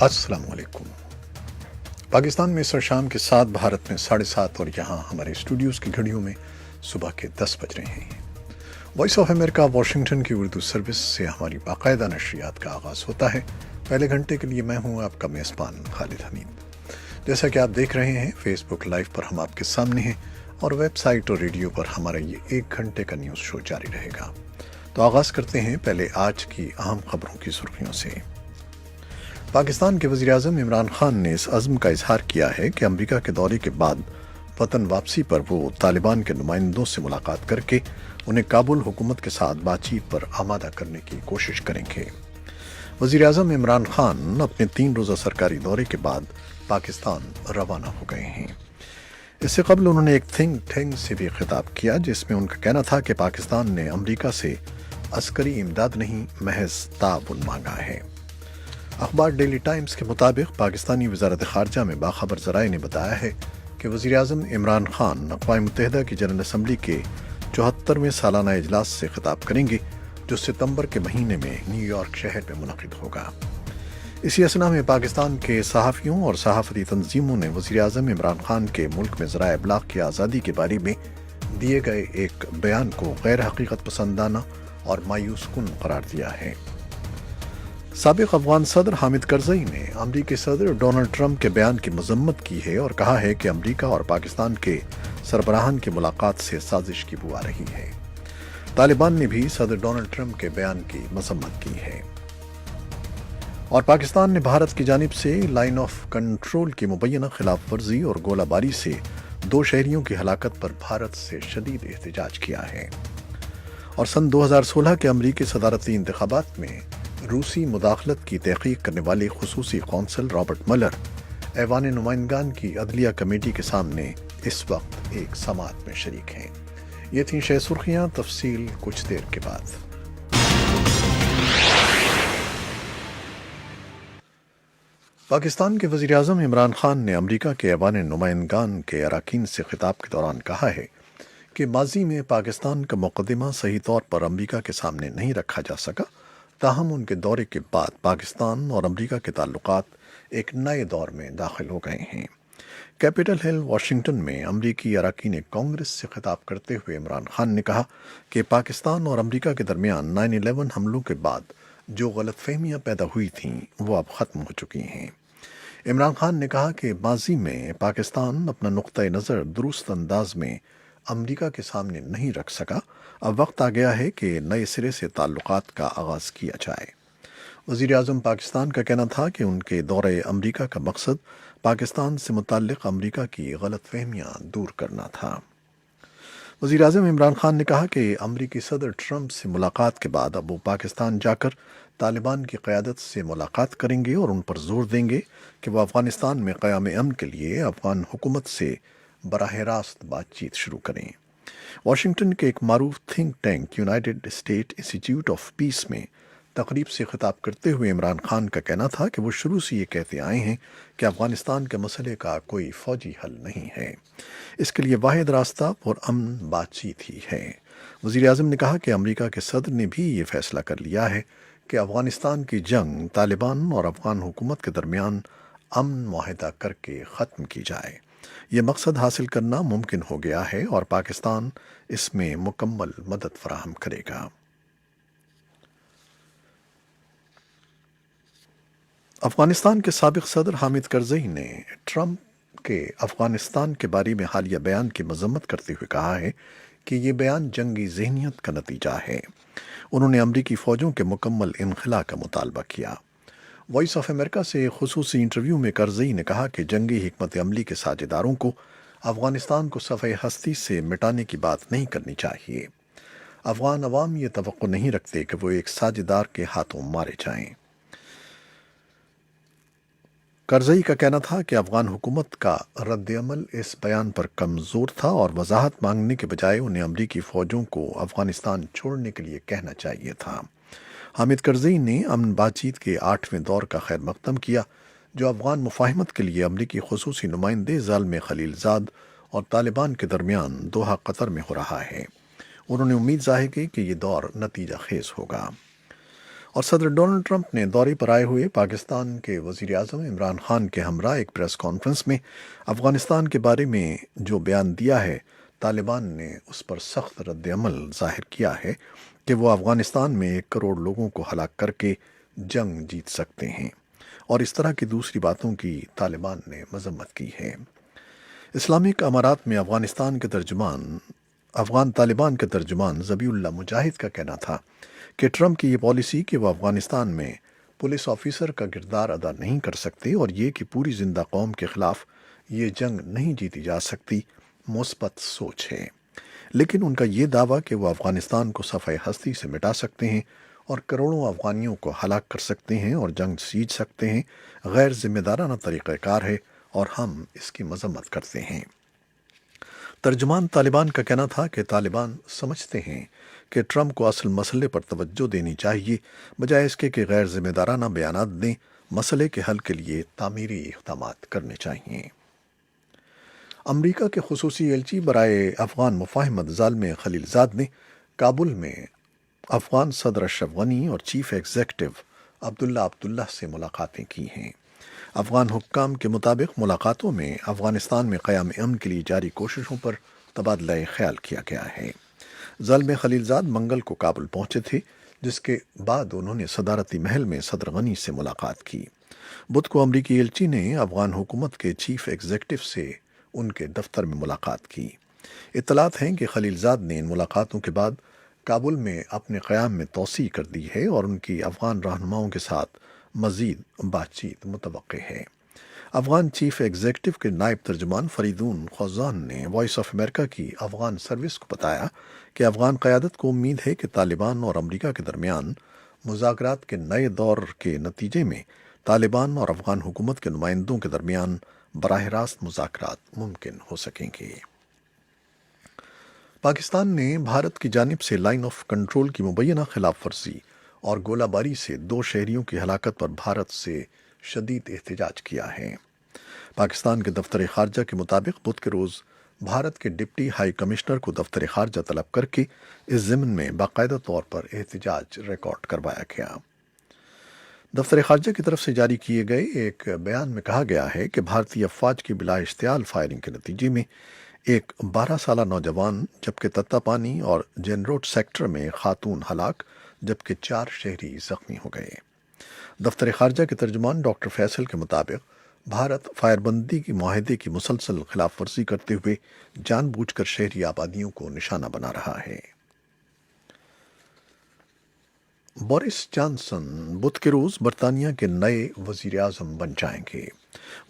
السلام علیکم۔ پاکستان میں سر شام کے 7، بھارت میں 7:30 اور یہاں ہمارے اسٹوڈیوز کی گھڑیوں میں صبح کے 10 بج رہے ہیں۔ وائس آف امریکہ واشنگٹن کی اردو سروس سے ہماری باقاعدہ نشریات کا آغاز ہوتا ہے۔ پہلے گھنٹے کے لیے میں ہوں آپ کا میزبان خالد حمید۔ جیسا کہ آپ دیکھ رہے ہیں، فیس بک لائیو پر ہم آپ کے سامنے ہیں اور ویب سائٹ اور ریڈیو پر ہمارا یہ 1 گھنٹے کا نیوز شو جاری رہے گا۔ تو آغاز کرتے ہیں پہلے آج کی اہم خبروں کی سرخیوں سے۔ پاکستان کے وزیراعظم عمران خان نے اس عزم کا اظہار کیا ہے کہ امریکہ کے دورے کے بعد وطن واپسی پر وہ طالبان کے نمائندوں سے ملاقات کر کے انہیں کابل حکومت کے ساتھ بات چیت پر آمادہ کرنے کی کوشش کریں گے۔ وزیراعظم عمران خان اپنے 3 روزہ سرکاری دورے کے بعد پاکستان روانہ ہو گئے ہیں۔ اس سے قبل انہوں نے ایک تھنک ٹینک سے بھی خطاب کیا، جس میں ان کا کہنا تھا کہ پاکستان نے امریکہ سے عسکری امداد نہیں، محض تعاون مانگا ہے۔ اخبار ڈیلی ٹائمز کے مطابق پاکستانی وزارت خارجہ میں باخبر ذرائع نے بتایا ہے کہ وزیراعظم عمران خان اقوام متحدہ کی جنرل اسمبلی کے 74ویں سالانہ اجلاس سے خطاب کریں گے، جو ستمبر کے مہینے میں نیو یارک شہر میں منعقد ہوگا۔ اسی اثنا میں پاکستان کے صحافیوں اور صحافتی تنظیموں نے وزیراعظم عمران خان کے ملک میں ذرائع ابلاغ کی آزادی کے بارے میں دیے گئے ایک بیان کو غیر حقیقت پسندانہ اور مایوس کن قرار دیا ہے۔ سابق افغان صدر حامد کرزئی نے امریکی صدر ڈونلڈ ٹرمپ کے بیان کی مذمت کی ہے اور کہا ہے کہ امریکہ اور پاکستان کے سربراہان کی ملاقات سے سازش کی بو آ رہی ہے۔ طالبان نے بھی صدر ڈونلڈ ٹرمپ کے بیان کی مذمت کی ہے اور پاکستان نے بھارت کی جانب سے لائن آف کنٹرول کی مبینہ خلاف ورزی اور گولہ باری سے 2 شہریوں کی ہلاکت پر بھارت سے شدید احتجاج کیا ہے۔ اور سن 2016 کے امریکی صدارتی انتخابات میں روسی مداخلت کی تحقیق کرنے والے خصوصی قونصل رابرٹ ملر ایوان نمائندگان کی عدلیہ کمیٹی کے سامنے اس وقت ایک سماعت میں شریک ہیں۔ یہ تھیں 6 سرخیاں، تفصیل کچھ دیر کے بعد۔ پاکستان کے وزیراعظم عمران خان نے امریکہ کے ایوان نمائندگان کے اراکین سے خطاب کے دوران کہا ہے کہ ماضی میں پاکستان کا مقدمہ صحیح طور پر امریکہ کے سامنے نہیں رکھا جا سکا، تاہم ان کے دورے کے بعد پاکستان اور امریکہ کے تعلقات ایک نئے دور میں داخل ہو گئے ہیں۔ کیپٹل ہل واشنگٹن میں امریکی اراکین کانگریس سے خطاب کرتے ہوئے عمران خان نے کہا کہ پاکستان اور امریکہ کے درمیان 9/11 حملوں کے بعد جو غلط فہمیاں پیدا ہوئی تھیں وہ اب ختم ہو چکی ہیں۔ عمران خان نے کہا کہ ماضی میں پاکستان اپنا نقطۂ نظر درست انداز میں امریکہ کے سامنے نہیں رکھ سکا، اب وقت آ گیا ہے کہ نئے سرے سے تعلقات کا آغاز کیا جائے۔ وزیراعظم پاکستان کا کہنا تھا کہ ان کے دورے امریکہ کا مقصد پاکستان سے متعلق امریکہ کی غلط فہمیاں دور کرنا تھا۔ وزیراعظم عمران خان نے کہا کہ امریکی صدر ٹرمپ سے ملاقات کے بعد اب وہ پاکستان جا کر طالبان کی قیادت سے ملاقات کریں گے اور ان پر زور دیں گے کہ وہ افغانستان میں قیام امن کے لیے افغان حکومت سے براہ راست بات چیت شروع کریں۔ واشنگٹن کے ایک معروف تھنک ٹینک یونائیٹڈ اسٹیٹ انسٹی ٹیوٹ آف پیس میں تقریب سے خطاب کرتے ہوئے عمران خان کا کہنا تھا کہ وہ شروع سے یہ کہتے آئے ہیں کہ افغانستان کے مسئلے کا کوئی فوجی حل نہیں ہے، اس کے لیے واحد راستہ پرامن بات چیت ہی ہے۔ وزیراعظم نے کہا کہ امریکہ کے صدر نے بھی یہ فیصلہ کر لیا ہے کہ افغانستان کی جنگ طالبان اور افغان حکومت کے درمیان امن معاہدہ کر کے ختم کی جائے۔ یہ مقصد حاصل کرنا ممکن ہو گیا ہے اور پاکستان اس میں مکمل مدد فراہم کرے گا۔ افغانستان کے سابق صدر حامد کرزئی نے ٹرمپ کے افغانستان کے بارے میں حالیہ بیان کی مذمت کرتے ہوئے کہا ہے کہ یہ بیان جنگی ذہنیت کا نتیجہ ہے۔ انہوں نے امریکی فوجوں کے مکمل انخلا کا مطالبہ کیا۔ وائس آف امریکہ سے ایک خصوصی انٹرویو میں کرزئی نے کہا کہ جنگی حکمت عملی کے ساجھیداروں کو افغانستان کو صفحہ ہستی سے مٹانے کی بات نہیں کرنی چاہیے۔ افغان عوام یہ توقع نہیں رکھتے کہ وہ ایک ساجھیدار کے ہاتھوں مارے جائیں۔ کرزئی کا کہنا تھا کہ افغان حکومت کا رد عمل اس بیان پر کمزور تھا اور وضاحت مانگنے کے بجائے انہیں امریکی فوجوں کو افغانستان چھوڑنے کے لیے کہنا چاہیے تھا۔ حامد کرزئی نے امن بات چیت کے 8ویں دور کا خیر مقدم کیا، جو افغان مفاہمت کے لیے امریکی خصوصی نمائندے زلمے خلیل زاد اور طالبان کے درمیان دوحہ قطر میں ہو رہا ہے۔ انہوں نے امید ظاہر کی کہ یہ دور نتیجہ خیز ہوگا۔ اور صدر ڈونلڈ ٹرمپ نے دورے پر آئے ہوئے پاکستان کے وزیر اعظم عمران خان کے ہمراہ ایک پریس کانفرنس میں افغانستان کے بارے میں جو بیان دیا ہے، طالبان نے اس پر سخت رد عمل ظاہر کیا ہے کہ وہ افغانستان میں 1 کروڑ لوگوں کو ہلاک کر کے جنگ جیت سکتے ہیں، اور اس طرح کی دوسری باتوں کی طالبان نے مذمت کی ہے۔ اسلامک امارات میں افغان طالبان کے ترجمان ذبیح اللہ مجاہد کا کہنا تھا کہ ٹرمپ کی یہ پالیسی کہ وہ افغانستان میں پولیس آفیسر کا کردار ادا نہیں کر سکتے اور یہ کہ پوری زندہ قوم کے خلاف یہ جنگ نہیں جیتی جا سکتی، مثبت سوچ ہے، لیکن ان کا یہ دعویٰ کہ وہ افغانستان کو صفحہ ہستی سے مٹا سکتے ہیں اور کروڑوں افغانیوں کو ہلاک کر سکتے ہیں اور جنگ جیت سکتے ہیں، غیر ذمہ دارانہ طریقہ کار ہے اور ہم اس کی مذمت کرتے ہیں۔ ترجمان طالبان کا کہنا تھا کہ طالبان سمجھتے ہیں کہ ٹرمپ کو اصل مسئلے پر توجہ دینی چاہیے، بجائے اس کے کہ غیر ذمہ دارانہ بیانات دیں۔ مسئلے کے حل کے لیے تعمیری اقدامات کرنے چاہیے۔ امریکہ کے خصوصی ایلچی برائے افغان مفاہمت زالمے خلیل زاد نے کابل میں افغان صدر اشرف غنی اور چیف ایگزیکٹو عبداللہ سے ملاقاتیں کی ہیں۔ افغان حکام کے مطابق ملاقاتوں میں افغانستان میں قیام امن کے لیے جاری کوششوں پر تبادلہ خیال کیا گیا ہے۔ زلمے خلیل زاد منگل کو کابل پہنچے تھے، جس کے بعد انہوں نے صدارتی محل میں صدر غنی سے ملاقات کی۔ بدھ کو امریکی ایلچی نے افغان حکومت کے چیف ایگزیکٹو سے ان کے دفتر میں ملاقات کی۔ اطلاعات ہیں کہ خلیل زاد نے ان ملاقاتوں کے بعد کابل میں اپنے قیام میں توسیع کر دی ہے اور ان کی افغان رہنماؤں کے ساتھ مزید بات چیت متوقع ہے۔ افغان چیف ایگزیکٹو کے نائب ترجمان فریدون خوزان نے وائس آف امریکہ کی افغان سروس کو بتایا کہ افغان قیادت کو امید ہے کہ طالبان اور امریکہ کے درمیان مذاکرات کے نئے دور کے نتیجے میں طالبان اور افغان حکومت کے نمائندوں کے درمیان براہ راست مذاکرات ممکن ہو سکیں گے۔ پاکستان نے بھارت کی جانب سے لائن آف کنٹرول کی مبینہ خلاف ورزی اور گولہ باری سے 2 شہریوں کی ہلاکت پر بھارت سے شدید احتجاج کیا ہے۔ پاکستان کے دفتر خارجہ کے مطابق بدھ کے روز بھارت کے ڈپٹی ہائی کمشنر کو دفتر خارجہ طلب کر کے اس ضمن میں باقاعدہ طور پر احتجاج ریکارڈ کروایا گیا۔ دفتر خارجہ کی طرف سے جاری کیے گئے ایک بیان میں کہا گیا ہے کہ بھارتی افواج کی بلا اشتعال فائرنگ کے نتیجے میں ایک 12 سالہ نوجوان جبکہ تتہ پانی اور جنروٹ سیکٹر میں خاتون ہلاک جبکہ 4 شہری زخمی ہو گئے۔ دفتر خارجہ کے ترجمان ڈاکٹر فیصل کے مطابق بھارت فائر بندی کے معاہدے کی مسلسل خلاف ورزی کرتے ہوئے جان بوجھ کر شہری آبادیوں کو نشانہ بنا رہا ہے۔ بورس جانسن بدھ کے روز برطانیہ کے نئے وزیر اعظم بن جائیں گے۔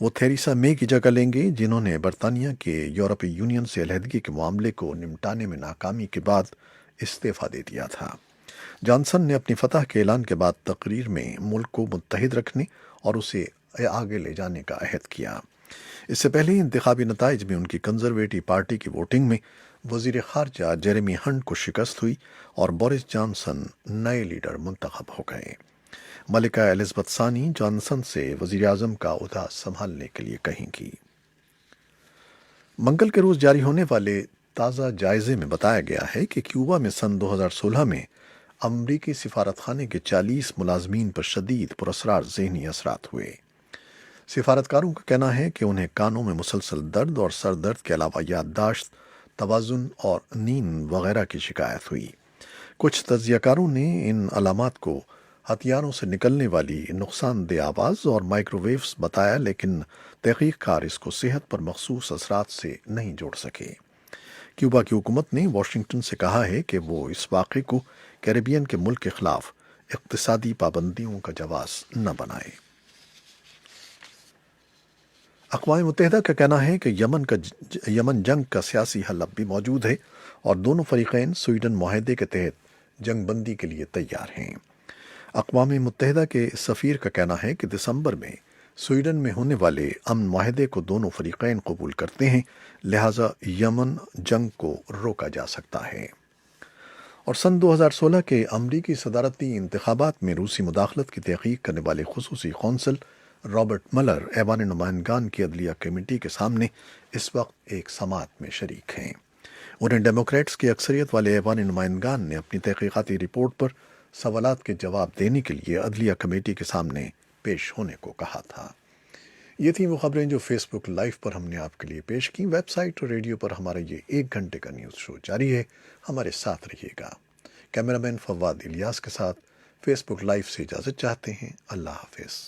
وہ تھیریسا مے کی جگہ لیں گے، جنہوں نے برطانیہ کے یورپی یونین سے علیحدگی کے معاملے کو نمٹانے میں ناکامی کے بعد استعفیٰ دے دیا تھا۔ جانسن نے اپنی فتح کے اعلان کے بعد تقریر میں ملک کو متحد رکھنے اور اسے آگے لے جانے کا عہد کیا۔ اس سے پہلے انتخابی نتائج میں ان کی کنزرویٹو پارٹی کی ووٹنگ میں وزیر خارجہ جیریمی ہنٹ کو شکست ہوئی اور بورس جانسن نئے لیڈر منتخب ہو گئے۔ ملکہ الزبتھ ثانی جانسن سے وزیر اعظم کا عہدہ سنبھالنے کے لیے کہیں گی۔ منگل کے روز جاری ہونے والے تازہ جائزے میں بتایا گیا ہے کہ کیوبا میں سن 2016 میں امریکی سفارت خانے کے 40 ملازمین پر شدید پراسرار ذہنی اثرات ہوئے۔ سفارتکاروں کا کہنا ہے کہ انہیں کانوں میں مسلسل درد اور سر درد کے علاوہ یادداشت، توازن اور نیند وغیرہ کی شکایت ہوئی۔ کچھ تجزیہ کاروں نے ان علامات کو ہتھیاروں سے نکلنے والی نقصان دہ آواز اور مائکرو ویوز بتایا، لیکن تحقیق کار اس کو صحت پر مخصوص اثرات سے نہیں جوڑ سکے۔ کیوبا کی حکومت نے واشنگٹن سے کہا ہے کہ وہ اس واقعے کو کیریبین کے ملک کے خلاف اقتصادی پابندیوں کا جواز نہ بنائے۔ اقوام متحدہ کا کہنا ہے کہ یمن جنگ کا سیاسی حل اب بھی موجود ہے اور دونوں فریقین سویڈن معاہدے کے تحت جنگ بندی کے لیے تیار ہیں۔ اقوام متحدہ کے سفیر کا کہنا ہے کہ دسمبر میں سویڈن میں ہونے والے امن معاہدے کو دونوں فریقین قبول کرتے ہیں، لہٰذا یمن جنگ کو روکا جا سکتا ہے۔ اور سن 2016 کے امریکی صدارتی انتخابات میں روسی مداخلت کی تحقیق کرنے والے خصوصی قونصل رابرٹ ملر ایوان نمائندگان کی عدلیہ کمیٹی کے سامنے اس وقت ایک سماعت میں شریک ہیں۔ انہیں ڈیموکریٹس کی اکثریت والے ایوان نمائندگان نے اپنی تحقیقاتی رپورٹ پر سوالات کے جواب دینے کے لیے عدلیہ کمیٹی کے سامنے پیش ہونے کو کہا تھا۔ یہ تھیں وہ خبریں جو فیس بک لائیو پر ہم نے آپ کے لیے پیش کی۔ ویب سائٹ اور ریڈیو پر ہمارا یہ 1 گھنٹے کا نیوز شو جاری ہے، ہمارے ساتھ رہیے گا۔ کیمرامین فواد الیاس کے ساتھ فیس بک لائیو سے اجازت چاہتے ہیں۔ اللہ حافظ۔